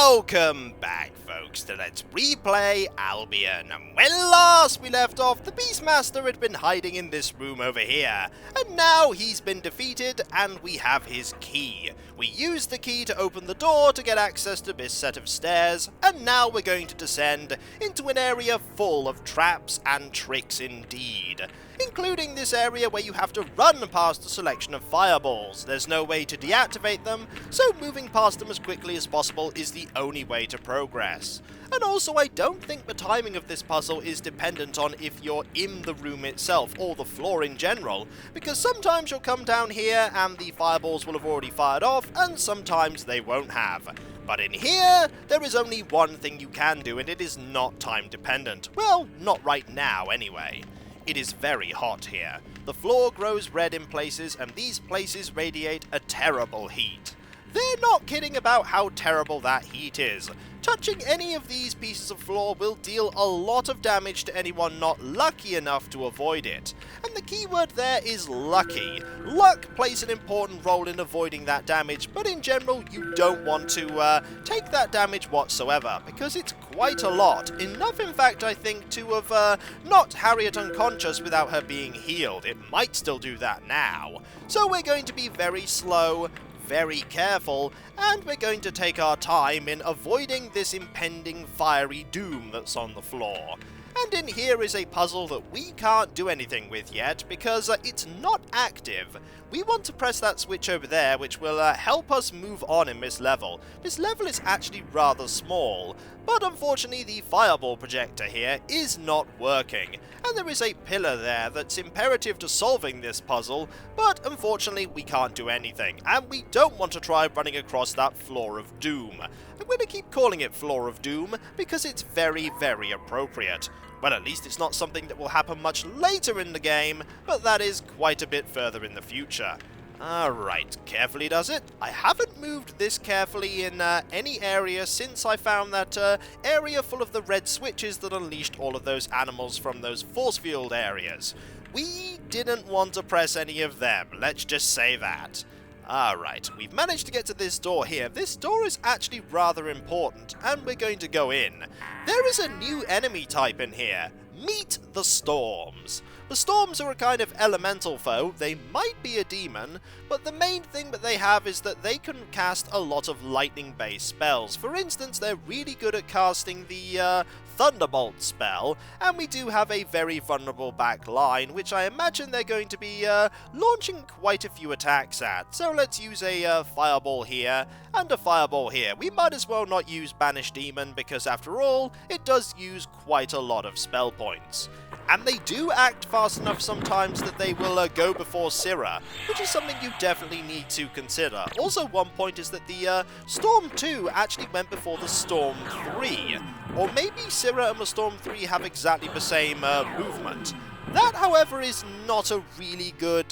Welcome back, folks, to Let's Replay Albion. And when last we left off, the Beastmaster had been hiding in this room over here, and now he's been defeated and we have his key. We used the key to open the door to get access to this set of stairs, and now we're going to descend into an area full of traps and tricks indeed, including this area where you have to run past a selection of fireballs. There's no way to deactivate them, so moving past them as quickly as possible is the only way to progress. And also, I don't think the timing of this puzzle is dependent on if you're in the room itself or the floor in general, because sometimes you'll come down here and the fireballs will have already fired off, and sometimes they won't have. But in here, there is only one thing you can do, and it is not time dependent. Well, not right now anyway. It is very hot here. The floor grows red in places, and these places radiate a terrible heat. They're not kidding about how terrible that heat is. Touching any of these pieces of floor will deal a lot of damage to anyone not lucky enough to avoid it. And the keyword there is lucky. Luck plays an important role in avoiding that damage, but in general you don't want to take that damage whatsoever, because it's quite a lot. Enough, in fact, I think, to have knocked Harriet unconscious without her being healed. It might still do that now. So we're going to be very slow, very careful, and we're going to take our time in avoiding this impending fiery doom that's on the floor. And in here is a puzzle that we can't do anything with yet because it's not active. We want to press that switch over there, which will help us move on in this level. This level is actually rather small, but unfortunately the fireball projector here is not working. And there is a pillar there that's imperative to solving this puzzle, but unfortunately we can't do anything, and we don't want to try running across that floor of doom. I'm going to keep calling it Floor of Doom because it's very, very appropriate. Well, at least it's not something that will happen much later in the game, but that is quite a bit further in the future. Alright, carefully does it. I haven't moved this carefully in any area since I found that area full of the red switches that unleashed all of those animals from those force field areas. We didn't want to press any of them, let's just say that. Alright, we've managed to get to this door here. This door is actually rather important, and we're going to go in. There is a new enemy type in here. Meet the Storms. The Storms are a kind of elemental foe. They might be a demon, but the main thing that they have is that they can cast a lot of lightning-based spells. For instance, they're really good at casting the Thunderbolt spell, and we do have a very vulnerable back line, which I imagine they're going to be launching quite a few attacks at. So let's use a Fireball here, and a Fireball here. We might as well not use Banish Demon, because after all, it does use quite a lot of spell points. And they do act fast enough sometimes that they will go before Syrah, which is something you definitely need to consider. Also, one point is that the Storm 2 actually went before the Storm 3. Or maybe Syrah and the Storm 3 have exactly the same movement. That, however, is not a really good,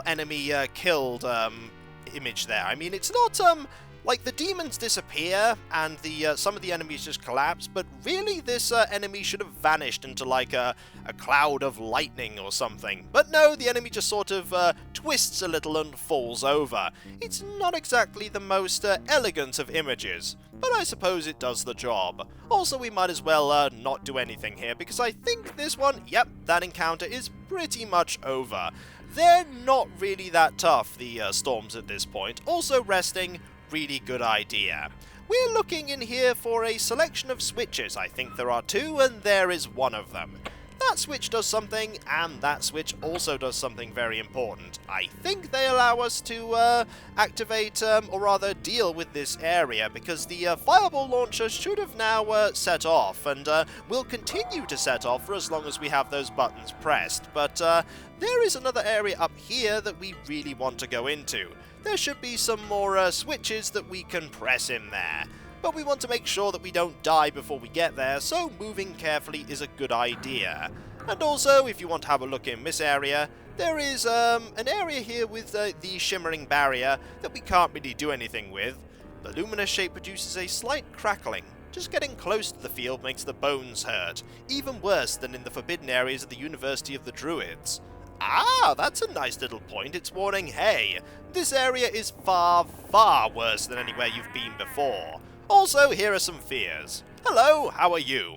enemy killed image there. I mean, it's not, like, the demons disappear, and the some of the enemies just collapse, but really this enemy should have vanished into, like, a cloud of lightning or something. But no, the enemy just sort of twists a little and falls over. It's not exactly the most elegant of images, but I suppose it does the job. Also, we might as well not do anything here, because I think this one, yep, that encounter is pretty much over. They're not really that tough, the Storms, at this point. Also, resting, really good idea. We're looking in here for a selection of switches. I think there are two, and there is one of them. That switch does something, and that switch also does something very important. I think they allow us to activate, or rather deal with this area, because the fireball launcher should have now set off, and will continue to set off for as long as we have those buttons pressed. But there is another area up here that we really want to go into. There should be some more switches that we can press in there. But we want to make sure that we don't die before we get there, so moving carefully is a good idea. And also, if you want to have a look in this area, there is an area here with the shimmering barrier that we can't really do anything with. The luminous shape produces a slight crackling. Just getting close to the field makes the bones hurt, even worse than in the forbidden areas of the University of the Druids. Ah, that's a nice little point. It's warning, hey, this area is far, far worse than anywhere you've been before. Also, here are some fears. Hello, how are you?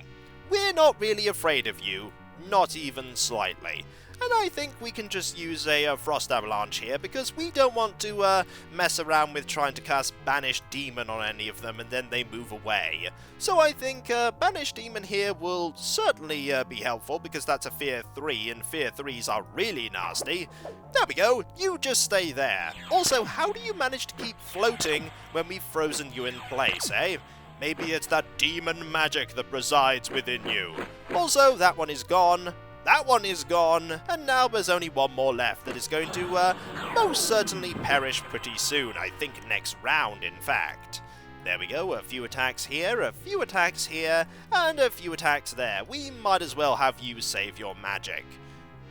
We're not really afraid of you, not even slightly. And I think we can just use a Frost Avalanche here, because we don't want to mess around with trying to cast Banish Demon on any of them and then they move away. So I think Banish Demon here will certainly be helpful, because that's a Fear 3, and Fear 3s are really nasty. There we go, you just stay there. Also, how do you manage to keep floating when we've frozen you in place, eh? Maybe it's that demon magic that resides within you. Also, that one is gone. That one is gone, and now there's only one more left that is going to most certainly perish pretty soon, I think next round in fact. There we go, a few attacks here, a few attacks here, and a few attacks there. We might as well have you save your magic.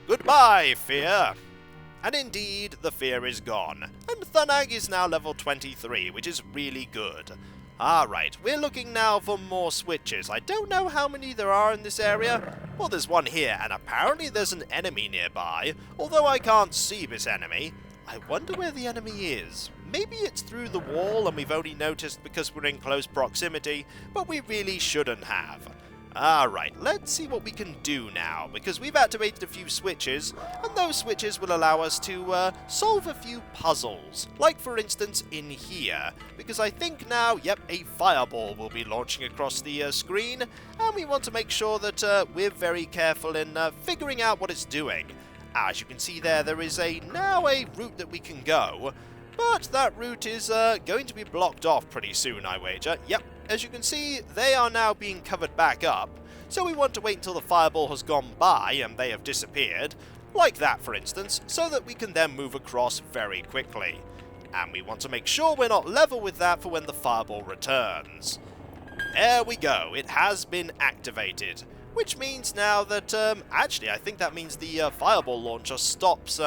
Goodbye, Fear! And indeed, the Fear is gone, and Thunag is now level 23, which is really good. Alright, we're looking now for more switches. I don't know how many there are in this area. Well, there's one here, and apparently there's an enemy nearby, although I can't see this enemy. I wonder where the enemy is. Maybe it's through the wall and we've only noticed because we're in close proximity, but we really shouldn't have. Alright, let's see what we can do now, because we've activated a few switches, and those switches will allow us to solve a few puzzles. Like, for instance, in here, because I think now, yep, a fireball will be launching across the screen, and we want to make sure that we're very careful in figuring out what it's doing. As you can see there is now a route that we can go, but that route is going to be blocked off pretty soon, I wager. Yep, as you can see, they are now being covered back up, so we want to wait until the fireball has gone by and they have disappeared, like that for instance, so that we can then move across very quickly. And we want to make sure we're not level with that for when the fireball returns. There we go, it has been activated, which means now that, actually I think that means the fireball launcher stops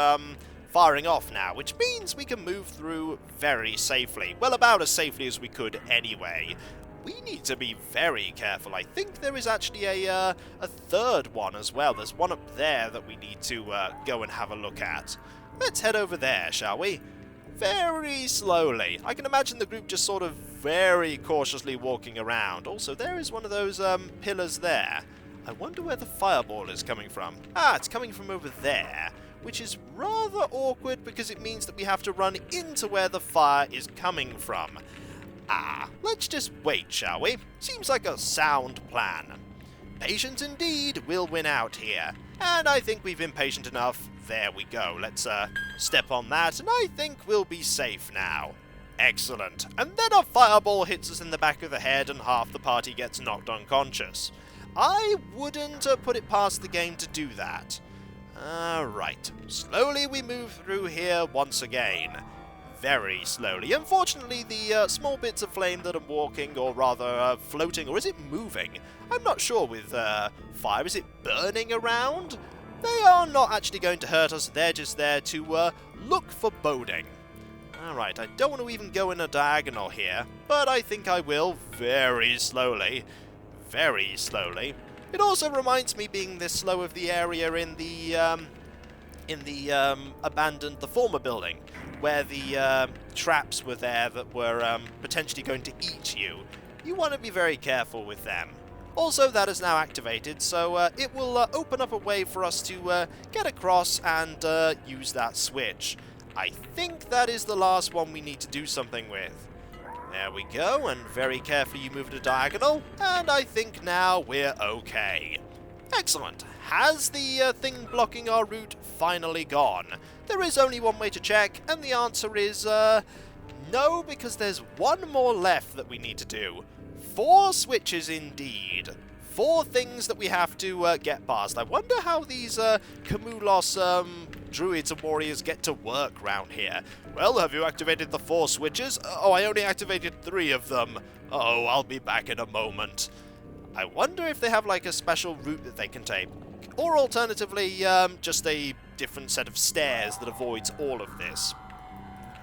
firing off now, which means we can move through very safely. Well, about as safely as we could anyway. We need to be very careful. I think there is actually a third one as well. There's one up there that we need to go and have a look at. Let's head over there, shall we? Very slowly. I can imagine the group just sort of very cautiously walking around. Also, there is one of those pillars there. I wonder where the fireball is coming from. Ah, it's coming from over there, which is rather awkward because it means that we have to run into where the fire is coming from. Ah, let's just wait, shall we? Seems like a sound plan. Patience indeed will win out here, and I think we've been patient enough. There we go, let's step on that, and I think we'll be safe now. Excellent. And then a fireball hits us in the back of the head and half the party gets knocked unconscious. I wouldn't put it past the game to do that. Alright, slowly we move through here once again. Very slowly. Unfortunately, the small bits of flame that are walking, or rather floating, or is it moving? I'm not sure with fire. Is it burning around? They are not actually going to hurt us. They're just there to look foreboding. Alright, I don't want to even go in a diagonal here, but I think I will very slowly. Very slowly. It also reminds me, being this slow of the area in the abandoned, the former building, where the traps were there that were potentially going to eat you. You want to be very careful with them. Also, that is now activated, so it will open up a way for us to get across and use that switch. I think that is the last one we need to do something with. There we go, and very carefully you move to diagonal, and I think now we're okay. Excellent. Has the thing blocking our route finally gone? There is only one way to check, and the answer is no, because there's one more left that we need to do. 4 switches indeed. 4 things that we have to get past. I wonder how these Khamulon druids and warriors get to work round here. Well, have you activated the 4 switches? Oh, I only activated 3 of them. Oh, I'll be back in a moment. I wonder if they have like a special route that they can take. Or alternatively, just a different set of stairs that avoids all of this.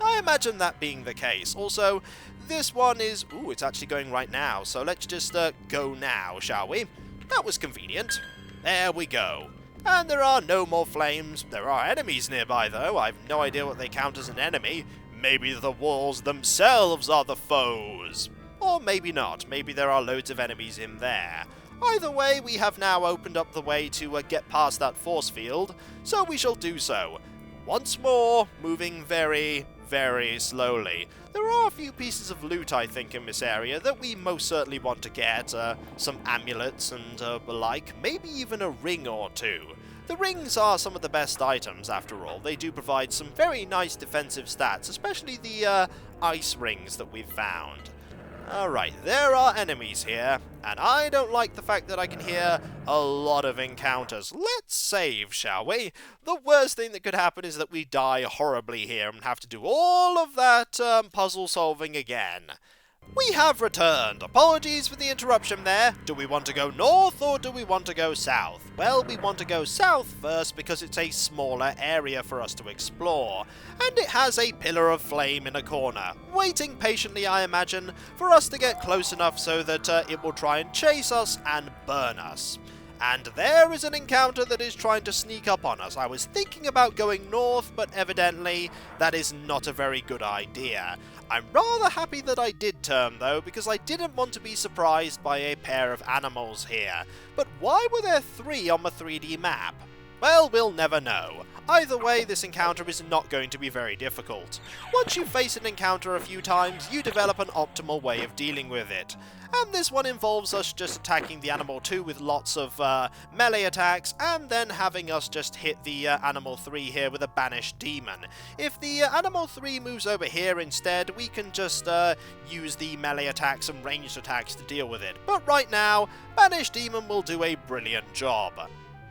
I imagine that being the case. Also, this one is... Ooh, it's actually going right now, so let's just go now, shall we? That was convenient. There we go. And there are no more flames. There are enemies nearby, though. I've no idea what they count as an enemy. Maybe the walls themselves are the foes. Or maybe not, maybe there are loads of enemies in there. Either way, we have now opened up the way to get past that force field, so we shall do so. Once more, moving very, very slowly. There are a few pieces of loot, I think, in this area that we most certainly want to get. Some amulets and the like, maybe even a ring or two. The rings are some of the best items, after all. They do provide some very nice defensive stats, especially the ice rings that we've found. Alright, there are enemies here, and I don't like the fact that I can hear a lot of encounters. Let's save, shall we? The worst thing that could happen is that we die horribly here and have to do all of that puzzle solving again. We have returned. Apologies for the interruption there. Do we want to go north or do we want to go south? Well, we want to go south first because it's a smaller area for us to explore. And it has a pillar of flame in a corner, waiting patiently, I imagine, for us to get close enough so that it will try and chase us and burn us. And there is an encounter that is trying to sneak up on us. I was thinking about going north, but evidently that is not a very good idea. I'm rather happy that I did turn though, because I didn't want to be surprised by a pair of animals here. But why were there 3 on the 3D map? Well, we'll never know. Either way, this encounter is not going to be very difficult. Once you face an encounter a few times, you develop an optimal way of dealing with it. And this one involves us just attacking the animal 2 with lots of melee attacks, and then having us just hit the animal 3 here with a banished demon. If the animal 3 moves over here instead, we can just use the melee attacks and ranged attacks to deal with it. But right now, banished demon will do a brilliant job.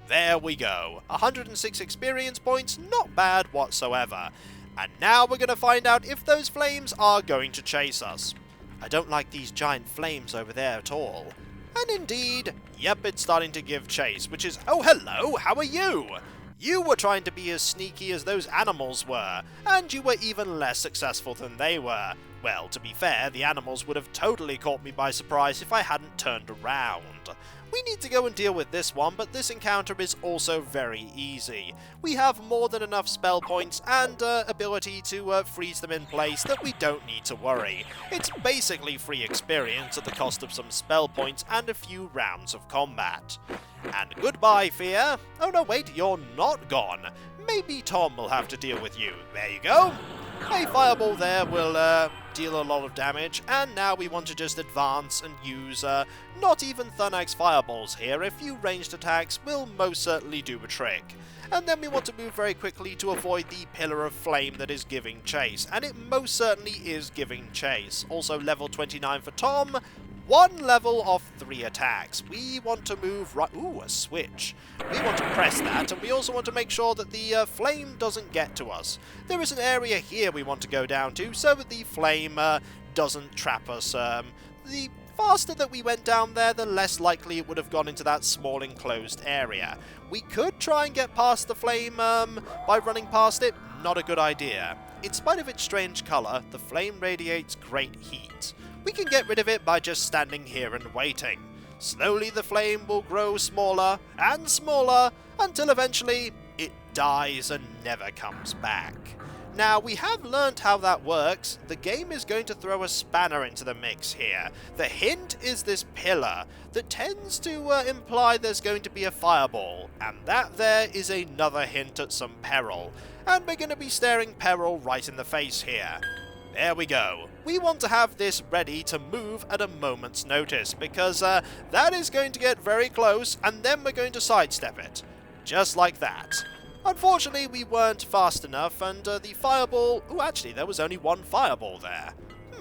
There we go. 106 experience points, not bad whatsoever. And now we're going to find out if those flames are going to chase us. I don't like these giant flames over there at all. And indeed, yep, it's starting to give chase, which is... Oh, hello, how are you? You were trying to be as sneaky as those animals were, and you were even less successful than they were. Well, to be fair, the animals would have totally caught me by surprise if I hadn't turned around. We need to go and deal with this one, but this encounter is also very easy. We have more than enough spell points and ability to freeze them in place that we don't need to worry. It's basically free experience at the cost of some spell points and a few rounds of combat. And goodbye, Fear. Oh no, wait, you're not gone. Maybe Tom will have to deal with you. There you go. A fireball there will deal a lot of damage, and now we want to just advance and use not even Thunax fireballs here. A few ranged attacks will most certainly do a trick. And then we want to move very quickly to avoid the pillar of flame that is giving chase, and it most certainly is giving chase. Also level 29 for Tom. 1 level of 3 attacks. We want to move right... Ooh, a switch. We want to press that, and we also want to make sure that the flame doesn't get to us. There is an area here we want to go down to, so that the flame doesn't trap us. The faster that we went down there, the less likely it would have gone into that small enclosed area. We could try and get past the flame by running past it. Not a good idea. In spite of its strange colour, the flame radiates great heat. We can get rid of it by just standing here and waiting. Slowly the flame will grow smaller and smaller until eventually it dies and never comes back. Now, we have learnt how that works. The game is going to throw a spanner into the mix here. The hint is this pillar that tends to imply there's going to be a fireball, and that there is another hint at some peril. And we're going to be staring peril right in the face here. There we go. We want to have this ready to move at a moment's notice, because that is going to get very close, and then we're going to sidestep it. Just like that. Unfortunately, we weren't fast enough, and the fireball... Oh, actually, there was only 1 fireball there.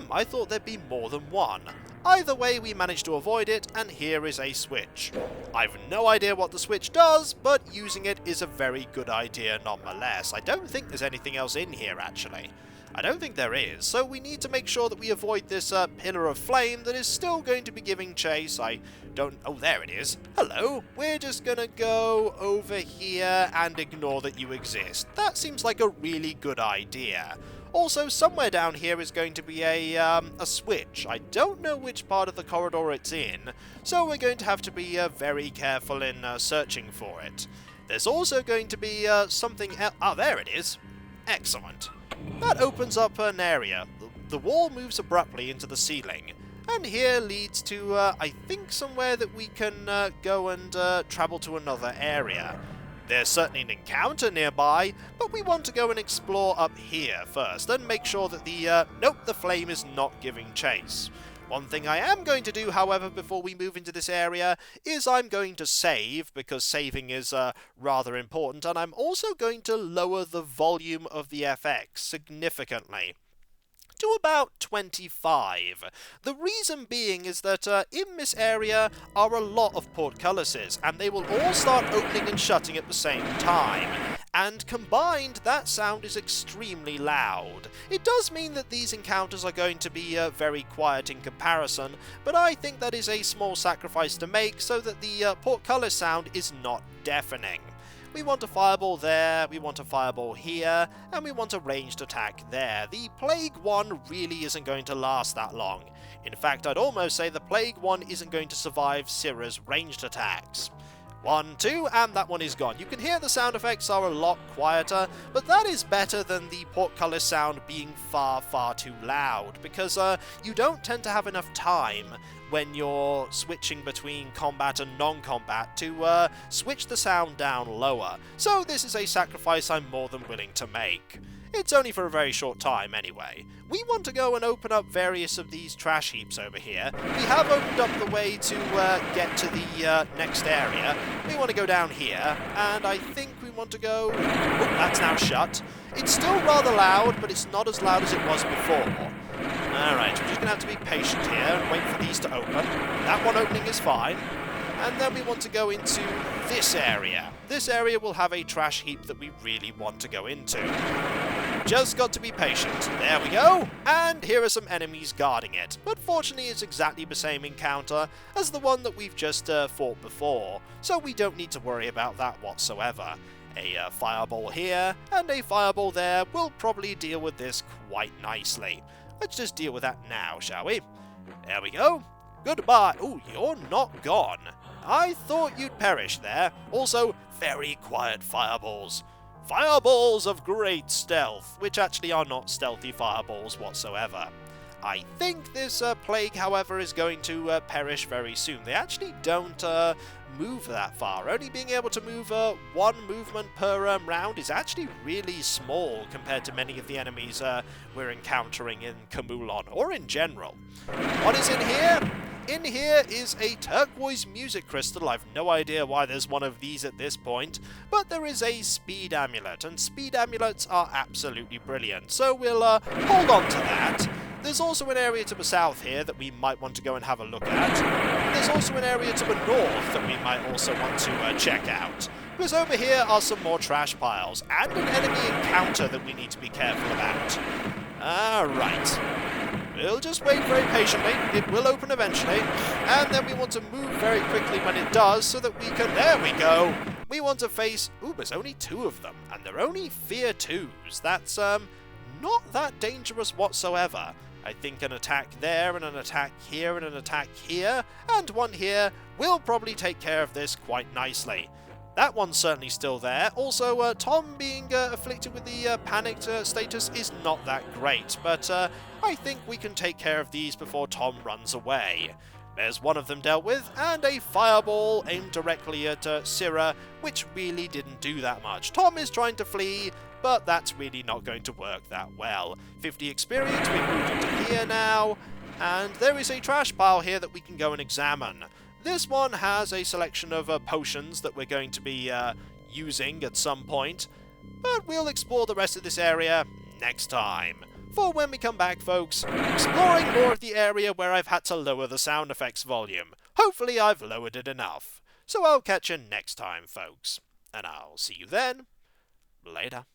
I thought there'd be more than 1. Either way, we managed to avoid it, and here is a switch. I've no idea what the switch does, but using it is a very good idea nonetheless. I don't think there's anything else in here, actually. I don't think there is, so we need to make sure that we avoid this pillar of flame that is still going to be giving chase. Oh, there it is. Hello. We're just gonna go over here and ignore that you exist. That seems like a really good idea. Also, somewhere down here is going to be a switch. I don't know which part of the corridor it's in, so we're going to have to be very careful in searching for it. There's also going to be something else. Ah, there it is. Excellent. That opens up an area. The wall moves abruptly into the ceiling, And here leads to, I think, somewhere that we can go and travel to another area. There's certainly an encounter nearby, but we want to go and explore up here first and make sure that the flame is not giving chase. One thing I am going to do, however, before we move into this area, is I'm going to save, because saving is rather important, and I'm also going to lower the volume of the FX significantly to about 25. The reason being is that in this area are a lot of portcullises, and they will all start opening and shutting at the same time. And combined, that sound is extremely loud. It does mean that these encounters are going to be very quiet in comparison, but I think that is a small sacrifice to make so that the portcullis sound is not deafening. We want a fireball there, we want a fireball here, and we want a ranged attack there. The Plague one really isn't going to last that long. In fact, I'd almost say the Plague one isn't going to survive Syrah's ranged attacks. 1, 2, and that one is gone. You can hear the sound effects are a lot quieter, but that is better than the portcullis sound being far, far too loud, because you don't tend to have enough time when you're switching between combat and non-combat to switch the sound down lower. So this is a sacrifice I'm more than willing to make. It's only for a very short time anyway. We want to go and open up various of these trash heaps over here. We have opened up the way to get to the next area. We want to go down here, and I think we want to go... Oh, that's now shut. It's still rather loud, but it's not as loud as it was before. Alright, we're just going to have to be patient here and wait for these to open. That one opening is fine. And then we want to go into this area. This area will have a trash heap that we really want to go into. Just got to be patient. There we go. And here are some enemies guarding it. But fortunately, it's exactly the same encounter as the one that we've just fought before. So we don't need to worry about that whatsoever. A fireball here and a fireball there will probably deal with this quite nicely. Let's just deal with that now, shall we? There we go. Goodbye. Oh, you're not gone. I thought you'd perish there. Also, very quiet fireballs. Fireballs of great stealth, which actually are not stealthy fireballs whatsoever. I think this plague, however, is going to perish very soon. They actually don't move that far. Only being able to move one movement per round is actually really small compared to many of the enemies we're encountering in Khamulon, or in general. What is in here? In here is a turquoise music crystal. I've no idea why there's one of these at this point, but there is a speed amulet, and speed amulets are absolutely brilliant, so we'll hold on to that. There's also an area to the south here that we might want to go and have a look at. There's also an area to the north that we might also want to check out. Because over here are some more trash piles, and an enemy encounter that we need to be careful about. Alright. We'll just wait very patiently. It will open eventually. And then we want to move very quickly when it does so that we can... There we go! We want to face... Ooh, there's only 2 of them. And they're only Fear 2s. That's, not that dangerous whatsoever. I think an attack there, and an attack here, and an attack here, and one here will probably take care of this quite nicely. That one's certainly still there. Also, Tom being afflicted with the panicked status is not that great, but I think we can take care of these before Tom runs away. There's one of them dealt with, and a fireball aimed directly at Syrah, which really didn't do that much. Tom is trying to flee, but that's really not going to work that well. 50 experience, we've moved into here now, and there is a trash pile here that we can go and examine. This one has a selection of potions that we're going to be using at some point, but we'll explore the rest of this area next time. For when we come back, folks, exploring more of the area where I've had to lower the sound effects volume. Hopefully I've lowered it enough. So I'll catch you next time, folks. And I'll see you then. Later.